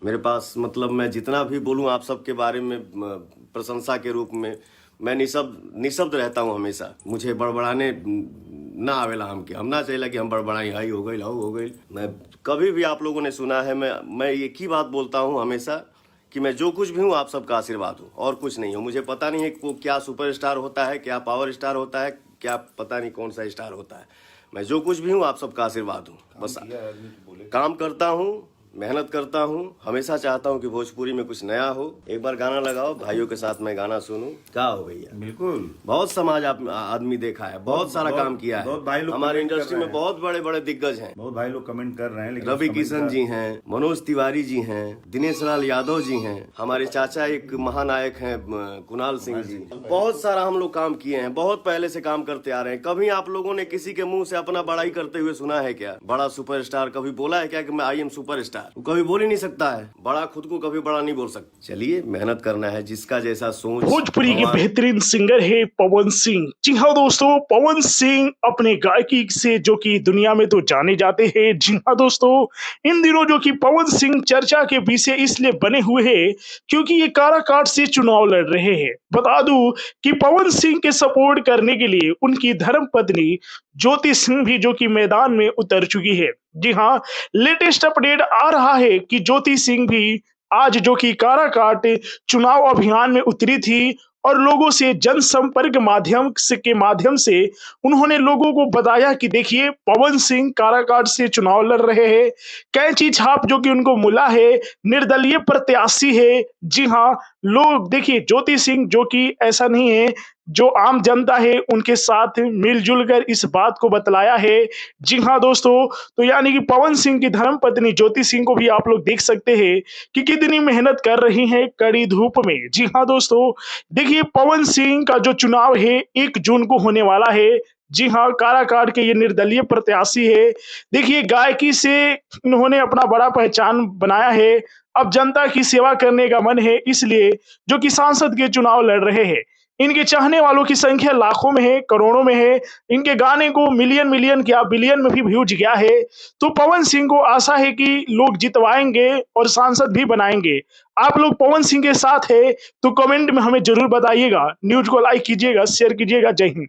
मेरे पास मतलब मैं जितना भी बोलूं आप सबके बारे में प्रशंसा के रूप में मैं निशब्द रहता हूं हमेशा। मुझे बड़बड़ाने ना आवेला हम ना चाहिए कि हम बड़बड़ाई हाई हो गई हाउ हो गई। मैं कभी भी आप लोगों ने सुना है मैं एक ही बात बोलता हूं हमेशा कि मैं जो कुछ भी हूँ आप सबका आशीर्वाद हूँ और कुछ नहीं हूँ। मुझे पता नहीं है को क्या सुपरस्टार होता है, क्या पावर स्टार होता है, क्या पता नहीं कौन सा स्टार होता है। मैं जो कुछ भी हूँ आप सबका आशीर्वाद हूँ। बस काम करता हूँ, मेहनत करता हूँ, हमेशा चाहता हूँ कि भोजपुरी में कुछ नया हो। एक बार गाना लगाओ, भाइयों के साथ मैं गाना सुनूं। क्या हो भैया? बिल्कुल। बहुत समाज आदमी देखा है, बहुत सारा काम किया है। बहुत भाई लोग हमारे कमेंट कर इंडस्ट्री रहे में हैं। बहुत बड़े बड़े दिग्गज हैं। बहुत भाई लोग कमेंट कर रहे हैं, लेकिन रवि उस कमेंट किशन का जी हैं, मनोज तिवारी जी हैं, दिनेश लाल यादव जी हैं, हमारे चाचा एक महानायक हैं कुणाल सिंह जी। बहुत सारा हम लोग काम किए हैं, बहुत पहले से काम करते आ रहे हैं। कभी आप लोगों ने किसी के मुंह से अपना बड़ाई करते हुए सुना है क्या? बड़ा सुपरस्टार कभी बोला है क्या कि मैं आई एम सुपरस्टार? वो कभी बोल ही नहीं सकता है। बड़ा खुद को कभी बड़ा नहीं बोल सकता। चलिए मेहनत करना है, जिसका जैसा सोच। भोजपुरी के बेहतरीन सिंगर है पवन सिंह। जी हाँ दोस्तों, पवन सिंह अपने गायकी से जो कि दुनिया में तो जाने जाते हैं। जी हाँ दोस्तों, इन दिनों जो कि पवन सिंह चर्चा के विषय इसलिए बने हुए हैं क्योंकि ये काराकाट से चुनाव लड़ रहे हैं। बता दूं कि पवन सिंह के सपोर्ट करने के लिए उनकी धर्मपत्नी ज्योति सिंह भी जो कि मैदान में उतर चुकी है। जी हाँ, लेटेस्ट अपडेट आ रहा है कि ज्योति सिंह भी आज जो कि काराकाट चुनाव अभियान में उतरी थी और लोगों से जनसंपर्क माध्यम से उन्होंने लोगों को बताया कि देखिए पवन सिंह काराकाट से चुनाव लड़ रहे हैं। कैंची छाप जो कि उनको मिला है, निर्दलीय प्रत्याशी है। जी हाँ, लोग देखिए ज्योति सिंह जो कि ऐसा नहीं है, जो आम जनता है उनके साथ मिलजुल कर इस बात को बतलाया है। जी हाँ दोस्तों, तो यानी कि पवन सिंह की धर्मपत्नी ज्योति सिंह को भी आप लोग देख सकते हैं कि कितनी मेहनत कर रही हैं कड़ी धूप में। जी हाँ दोस्तों, देखिए पवन सिंह का जो चुनाव है 1 जून को होने वाला है। जी हाँ, काराकाट के ये निर्दलीय प्रत्याशी है। देखिए गायकी से इन्होंने अपना बड़ा पहचान बनाया है। अब जनता की सेवा करने का मन है, इसलिए जो कि सांसद के चुनाव लड़ रहे हैं। इनके चाहने वालों की संख्या लाखों में है, करोड़ों में है। इनके गाने को मिलियन क्या बिलियन में भी व्यूज गया है। तो पवन सिंह को आशा है कि लोग जितवाएंगे और सांसद भी बनाएंगे। आप लोग पवन सिंह के साथ है तो कमेंट में हमें जरूर बताइएगा। न्यूज को लाइक कीजिएगा, शेयर कीजिएगा। जय हिंद।